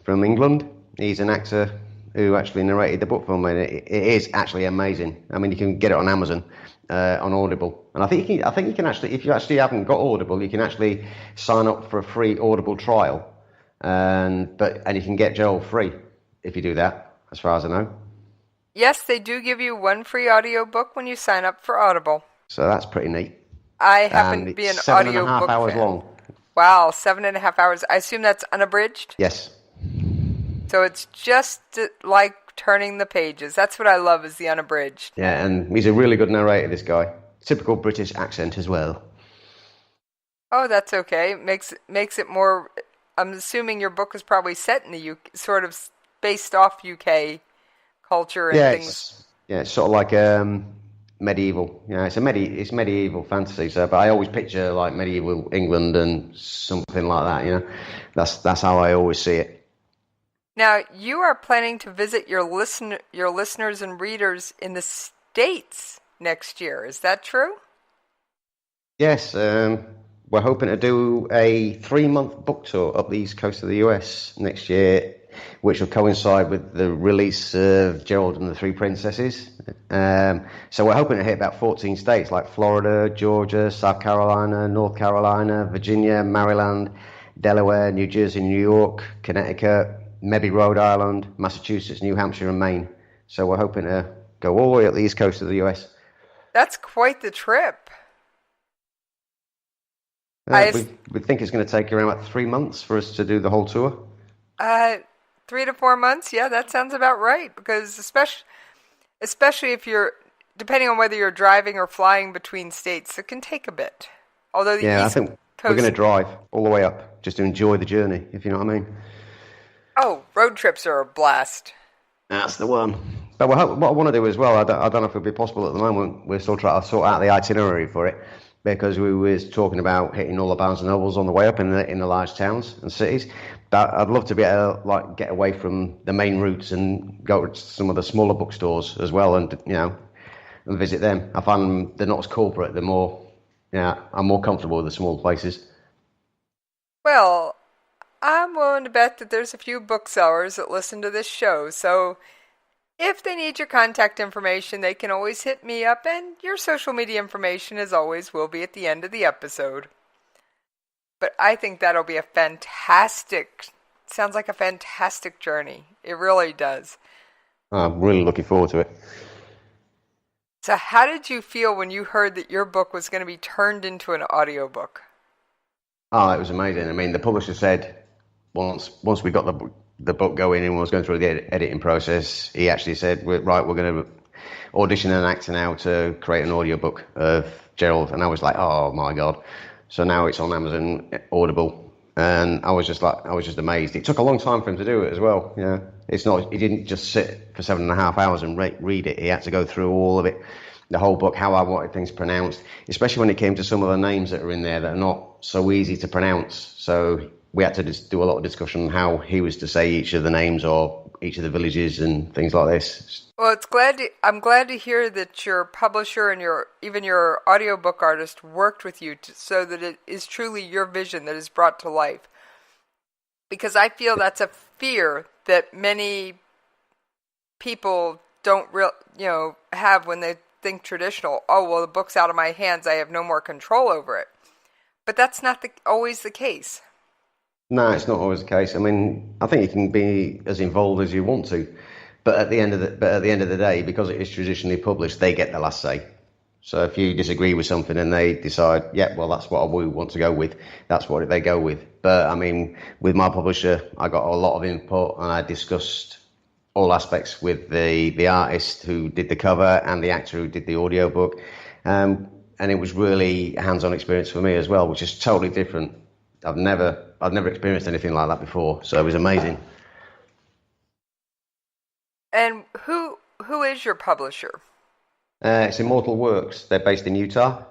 from England. He's an actor who actually narrated the book for me. It is actually amazing. I mean, you can get it on Amazon. On Audible, and I think you can actually, if you actually haven't got Audible, you can actually sign up for a free Audible trial, and you can get Gerald free if you do that, as far as I know. Yes, they do give you one free audiobook when you sign up for Audible. So that's pretty neat. I happen to be an audiobook 7.5 hours fan. long. Wow, 7.5 hours. I assume that's unabridged? Yes. So it's just like turning the pages. That's what I love, is the unabridged. Yeah, and he's a really good narrator, this guy. Typical British accent as well. Oh, that's okay. Makes it more. I'm assuming your book is probably set in the UK, sort of based off UK culture and things. It's sort of like medieval. Yeah, it's medieval fantasy. So, but I always picture like medieval England and something like that. You know, that's how I always see it. Now, you are planning to visit your listeners and readers in the States next year. Is that true? Yes, we're hoping to do a 3-month book tour up the east coast of the US next year, which will coincide with the release of Gerald and the Three Princesses. So we're hoping to hit about 14 states like Florida, Georgia, South Carolina, North Carolina, Virginia, Maryland, Delaware, New Jersey, New York, Connecticut, maybe Rhode Island, Massachusetts, New Hampshire, and Maine. So we're hoping to go all the way up the east coast of the US. That's quite the trip. We think it's going to take around about 3 months for us to do the whole tour. 3 to 4 months, yeah, that sounds about right. Because especially if you're, depending on whether you're driving or flying between states, it can take a bit. Although the I East think Coast... we're going to drive all the way up just to enjoy the journey, if you know what I mean. Oh, road trips are a blast. That's the one. But what I want to do as well, I don't know if it'll be possible at the moment. We're still trying to sort out the itinerary for it, because we was talking about hitting all the Barnes and Nobles on the way up in the large towns and cities. But I'd love to be able to get away from the main routes and go to some of the smaller bookstores as well, and and visit them. I find they're not as corporate. They're more, I'm more comfortable with the small places. Well, I'm willing to bet that there's a few booksellers that listen to this show, so if they need your contact information, they can always hit me up, and your social media information, as always, will be at the end of the episode. But I think that'll be sounds like a fantastic journey. It really does. I'm really looking forward to it. So how did you feel when you heard that your book was going to be turned into an audiobook? Oh, it was amazing. I mean, the publisher said once we got the book going and was going through the editing process, he actually said, we're going to audition an actor now to create an audiobook of Gerald. And I was like, oh my God. So now it's on Amazon Audible. And I was just amazed. It took a long time for him to do it as well. He didn't just sit for 7.5 hours and read it. He had to go through all of it, the whole book, how I wanted things pronounced, especially when it came to some of the names that are in there that are not so easy to pronounce. So we had to just do a lot of discussion on how he was to say each of the names or each of the villages and things like this. Well, I'm glad to hear that your publisher and even your audiobook artist worked with you so that it is truly your vision that is brought to life. Because I feel that's a fear that many people don't have when they think traditional. Oh, well, the book's out of my hands. I have no more control over it. But that's not always the case. No, it's not always the case. I mean, I think you can be as involved as you want to, but at the end of the day, because it is traditionally published, they get the last say. So if you disagree with something and they decide, yeah, well, that's what we want to go with, that's what they go with. But I mean, with my publisher, I got a lot of input, and I discussed all aspects with the artist who did the cover and the actor who did the audiobook. And it was really a hands-on experience for me as well, which is totally different. I've never experienced anything like that before, so it was amazing. And who is your publisher? It's Immortal Works. They're based in Utah.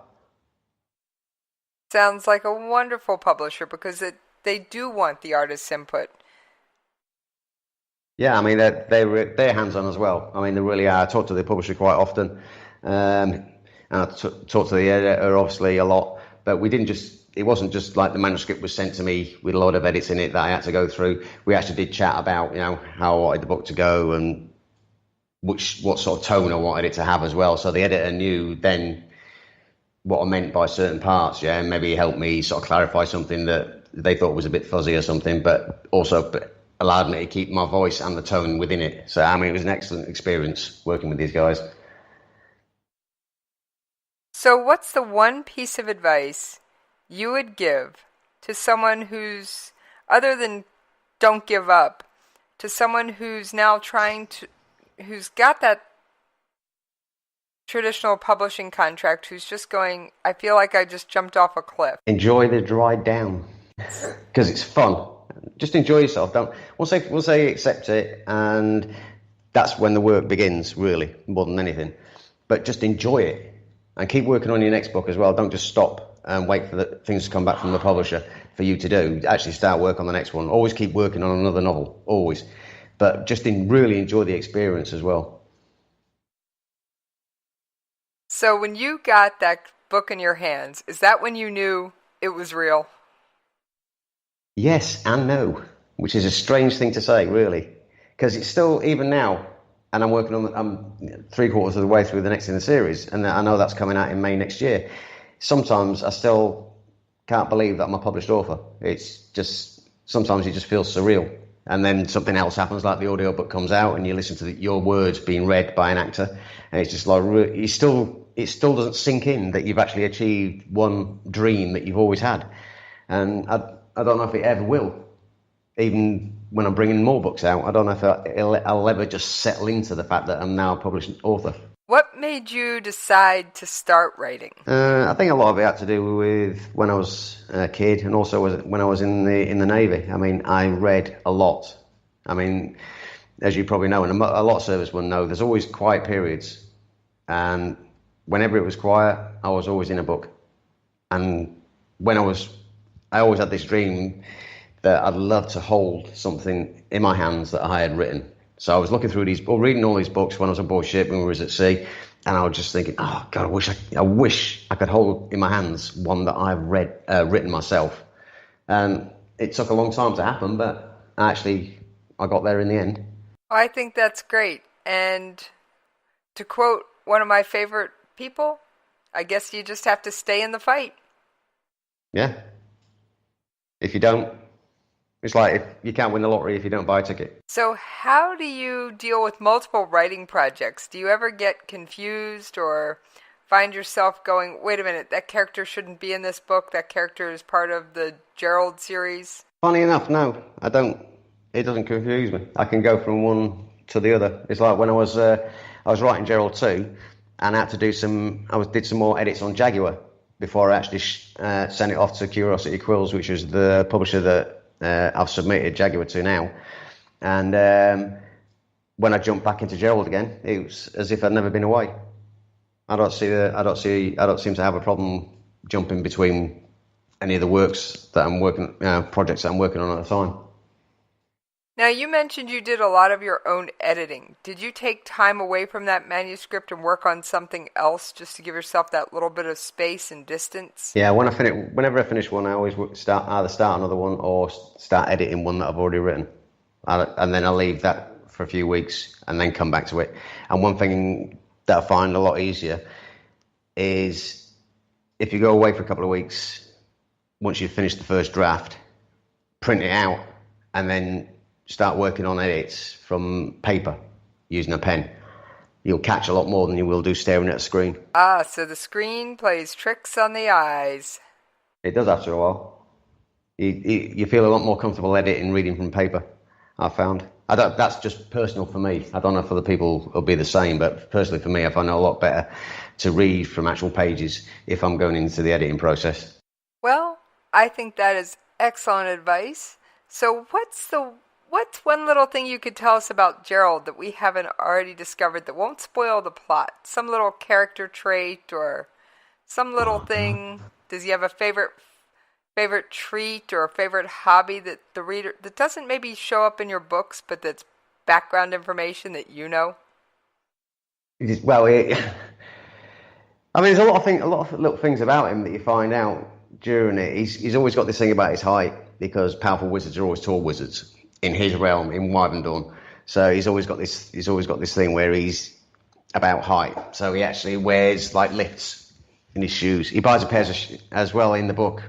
Sounds like a wonderful publisher, because they do want the artist's input. Yeah, I mean, they're hands-on as well. I mean, they really are. I talk to the publisher quite often, and I talk to the editor obviously a lot. But it wasn't just like the manuscript was sent to me with a lot of edits in it that I had to go through. We actually did chat about, how I wanted the book to go and what sort of tone I wanted it to have as well. So the editor knew then what I meant by certain parts, and maybe helped me sort of clarify something that they thought was a bit fuzzy or something, but also allowed me to keep my voice and the tone within it. So, I mean, it was an excellent experience working with these guys. So what's the one piece of advice you would give to someone who's, other than don't give up, to someone who's now who's got that traditional publishing contract, who's just going, I feel like I just jumped off a cliff? Enjoy the ride down, because it's fun. Just enjoy yourself. Once they accept it, and that's when the work begins, really, more than anything. But just enjoy it and keep working on your next book as well. Don't just stop and wait for the things to come back from the publisher for you to do. Actually start work on the next one. Always keep working on another novel, always. But just really enjoy the experience as well. So when you got that book in your hands, is that when you knew it was real? Yes and no, which is a strange thing to say, really. Because it's still, even now, and I'm 3/4 of the way through the next in the series, and I know that's coming out in May next year. Sometimes I still can't believe that I'm a published author. It's just, sometimes it just feels surreal. And then something else happens, like the audiobook comes out and you listen to your words being read by an actor, and it's just like, it still doesn't sink in that you've actually achieved one dream that you've always had. And I don't know if it ever will. even when I'm bringing more books out, I don't know if I'll ever just settle into the fact that I'm now a published author. What made you decide to start writing? I think a lot of it had to do with when I was a kid, and also when I was in the Navy. I mean, I read a lot. I mean, as you probably know, and a lot of servicemen know, there's always quiet periods. And whenever it was quiet, I was always in a book. And I always had this dream that I'd love to hold something in my hands that I had written. So I was looking through reading all these books when I was aboard ship, when we was at sea, and I was just thinking, oh God, I wish I could hold in my hands one that I've written myself. And it took a long time to happen, but actually I got there in the end. I think that's great. And to quote one of my favorite people, I guess you just have to stay in the fight. Yeah. If you don't, it's like if you can't win the lottery if you don't buy a ticket. So how do you deal with multiple writing projects? Do you ever get confused or find yourself going, wait a minute, that character shouldn't be in this book, that character is part of the Gerald series? Funny enough, no, I don't. It doesn't confuse me. I can go from one to the other. It's like when I was writing Gerald 2, and I had to did some more edits on Jaguar before I actually sent it off to Curiosity Quills, which is the publisher that I've submitted Jaguar to now. And when I jumped back into Gerald again, it was as if I'd never been away. I don't seem to have a problem jumping between any of the works that I'm working, projects that I'm working on at the time. Now, you mentioned you did a lot of your own editing. Did you take time away from that manuscript and work on something else just to give yourself that little bit of space and distance? Yeah, whenever I finish one, I always either start another one or start editing one that I've already written. And then I leave that for a few weeks and then come back to it. And one thing that I find a lot easier is if you go away for a couple of weeks, once you've finished the first draft, print it out and then start working on edits from paper using a pen. You'll catch a lot more than you will do staring at a screen. Ah, so the screen plays tricks on the eyes. It does after a while. You feel a lot more comfortable editing reading from paper, I've found. That's just personal for me. I don't know if other people will be the same, but personally for me, I find it a lot better to read from actual pages if I'm going into the editing process. Well, I think that is excellent advice. So what's one little thing you could tell us about Gerald that we haven't already discovered that won't spoil the plot? Some little character trait or some little thing? Does he have a favorite treat or a favorite hobby that the reader that doesn't maybe show up in your books, but that's background information that you know? Well, I mean, there's a lot of little things about him that you find out during it. He's always got this thing about his height because powerful wizards are always tall wizards in his realm in Wyvern. So he's always got this thing where he's about height. So he actually wears like lifts in his shoes. He buys a pair of as well in the book.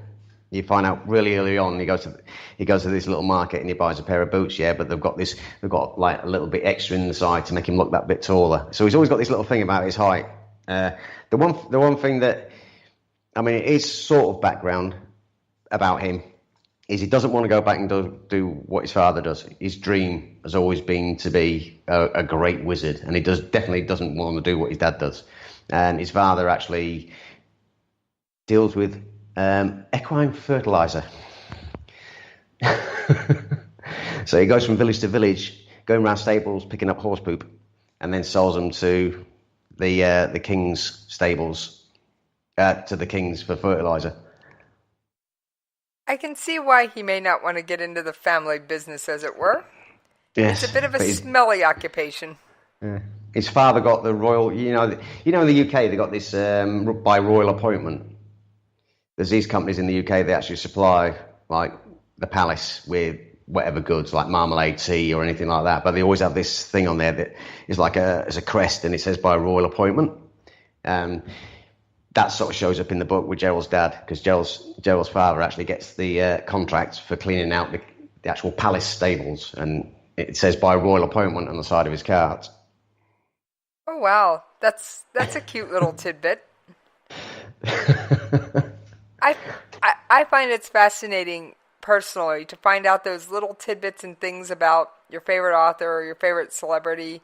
You find out really early on. He goes to this little market and he buys a pair of boots. Yeah, but they've got like a little bit extra in the side to make him look that bit taller. So he's always got this little thing about his height. The one thing that, I mean, it is sort of background about him is he doesn't want to go back and do what his father does. His dream has always been to be a great wizard, and he definitely doesn't want to do what his dad does. And his father actually deals with equine fertilizer. So he goes from village to village, going around stables, picking up horse poop, and then sells them to the king's stables, to the kings for fertilizer. I can see why he may not want to get into the family business, as it were. Yes, it's a bit of a smelly occupation. Yeah. His father got the royal, in the UK they got this by royal appointment. There's these companies in the UK that actually supply like the palace with whatever goods, like marmalade, tea, or anything like that. But they always have this thing on there that is like as a crest, and it says by royal appointment. That sort of shows up in the book with Gerald's dad, because Gerald's father actually gets the contract for cleaning out the actual palace stables, and it says by royal appointment on the side of his cart. Oh wow, that's a cute little tidbit. I find it's fascinating personally, to find out those little tidbits and things about your favorite author or your favorite celebrity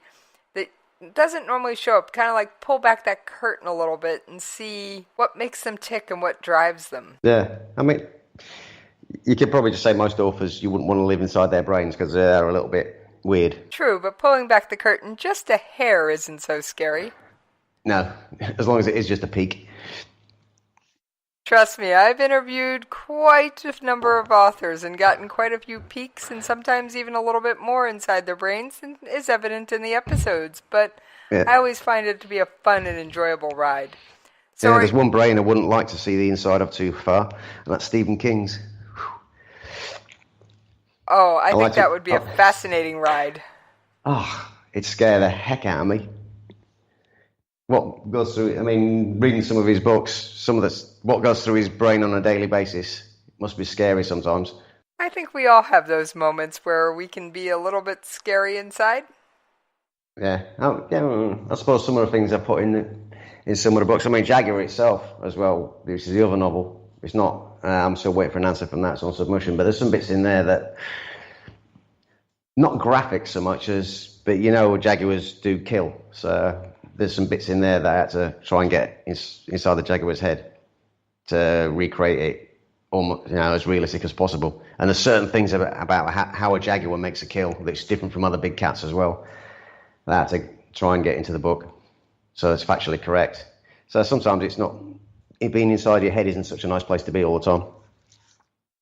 that doesn't normally show up. Kind of like pull back that curtain a little bit and see what makes them tick and what drives them. Yeah, I mean, you could probably just say most authors, you wouldn't want to live inside their brains because they're a little bit weird. True, but pulling back the curtain just a hair isn't so scary. No, as long as it is just a peek. Trust me, I've interviewed quite a number of authors and gotten quite a few peeks and sometimes even a little bit more inside their brains than is evident in the episodes, but yeah. I always find it to be a fun and enjoyable ride. So yeah, there's one brain I wouldn't like to see the inside of too far, and that's Stephen King's. Oh, I think that would be a fascinating ride. Oh, it'd scare the heck out of me. What goes through, I mean, reading some of his books, what goes through his brain on a daily basis must be scary sometimes. I think we all have those moments where we can be a little bit scary inside. Yeah, I suppose some of the things I put in some of the books. I mean, Jaguar itself as well, this is the other novel. It's not, I'm still waiting for an answer from that, it's on submission, but there's some bits in there that, not graphic so much as, but Jaguars do kill, so there's some bits in there that I had to try and get inside the Jaguar's head to recreate it almost, as realistic as possible. And there's certain things about how a Jaguar makes a kill that's different from other big cats as well that I had to try and get into the book so it's factually correct. So sometimes being inside your head isn't such a nice place to be all the time.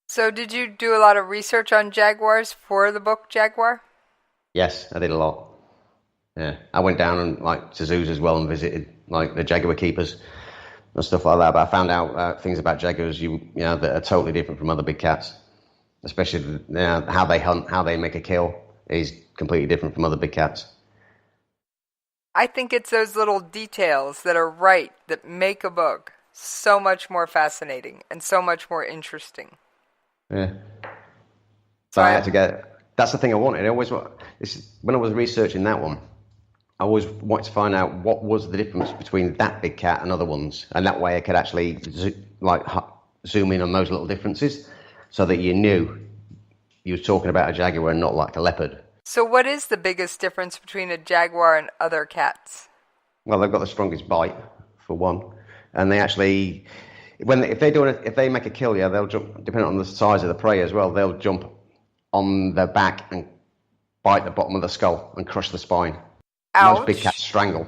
So did you do a lot of research on jaguars for the book Jaguar? Yes, I did a lot. Yeah, I went down and to zoos as well and visited the jaguar keepers and stuff like that. But I found out things about jaguars, that are totally different from other big cats. Especially how they hunt, how they make a kill is completely different from other big cats. I think it's those little details that are right that make a book so much more fascinating and so much more interesting. Yeah. So I had to get. That's the thing I wanted. When I was researching that one, I always wanted to find out what was the difference between that big cat and other ones, and that way I could actually zoom in on those little differences, so that you knew you were talking about a jaguar and not like a leopard. So what is the biggest difference between a jaguar and other cats? Well, they've got the strongest bite, for one, and they actually, if they make a kill, they'll jump. Depending on the size of the prey as well, they'll jump on their back and bite the bottom of the skull and crush the spine. Ouch. Most big cats strangle.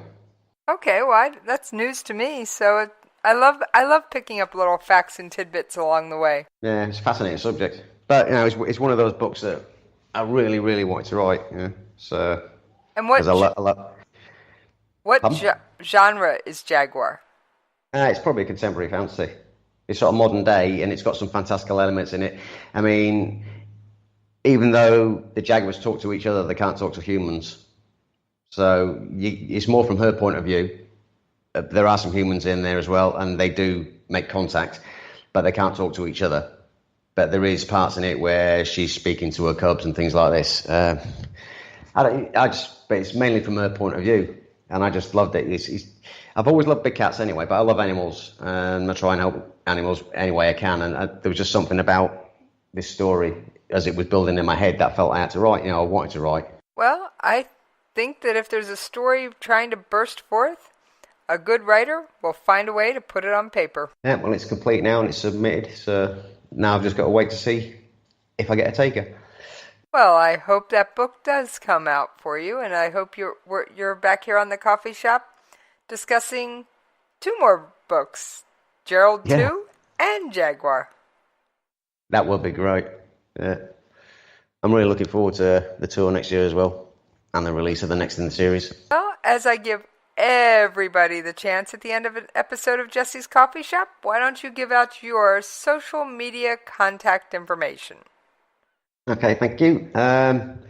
Okay, well, that's news to me. So I love picking up little facts and tidbits along the way. Yeah, it's a fascinating subject. But it's one of those books that I really, really wanted to write. So. And what genre is Jaguar? It's probably a contemporary fantasy. It's sort of modern day, and it's got some fantastical elements in it. I mean, even though the jaguars talk to each other, they can't talk to humans. So it's more from her point of view. There are some humans in there as well, and they do make contact, but they can't talk to each other. But there is parts in it where she's speaking to her cubs and things like this. But it's mainly from her point of view, and I just loved it. I've always loved big cats anyway, but I love animals, and I try and help animals any way I can. And there was just something about this story as it was building in my head that I felt I had to write. I wanted to write. Well, I think that if there's a story trying to burst forth, a good writer will find a way to put it on paper. Yeah, well, it's complete now and it's submitted, so now I've just got to wait to see if I get a taker. Well, I hope that book does come out for you, and I hope you're back here on the coffee shop discussing 2 more books, Gerald 2 and Jaguar. That would be great. Yeah. I'm really looking forward to the tour next year as well, and the release of the next in the series. Well, as I give everybody the chance at the end of an episode of Jesse's Coffee Shop, why don't you give out your social media contact information? Okay, thank you. On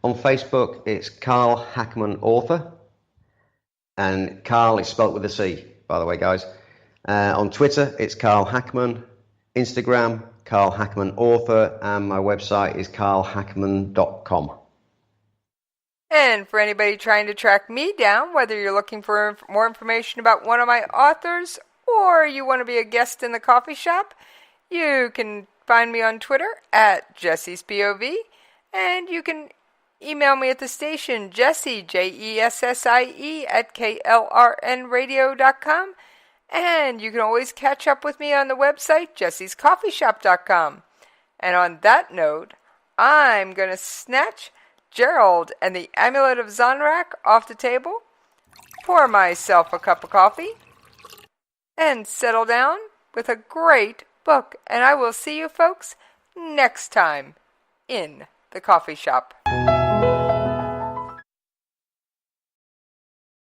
Facebook, it's Carl Hackman Author, and Carl is spelt with a C, by the way, guys. On Twitter, it's Carl Hackman. Instagram, Carl Hackman Author, and my website is carlhackman.com. And for anybody trying to track me down, whether you're looking for more information about one of my authors or you want to be a guest in the coffee shop, you can find me on Twitter at Jessie's POV, and you can email me at the station, Jessie, Jessie, at KLRNradio.com. And you can always catch up with me on the website, jessiescoffeeshop.com. And on that note, I'm going to snatch Gerald and the Amulet of Zonrach off the table, pour myself a cup of coffee, and settle down with a great book. And I will see you folks next time in the coffee shop.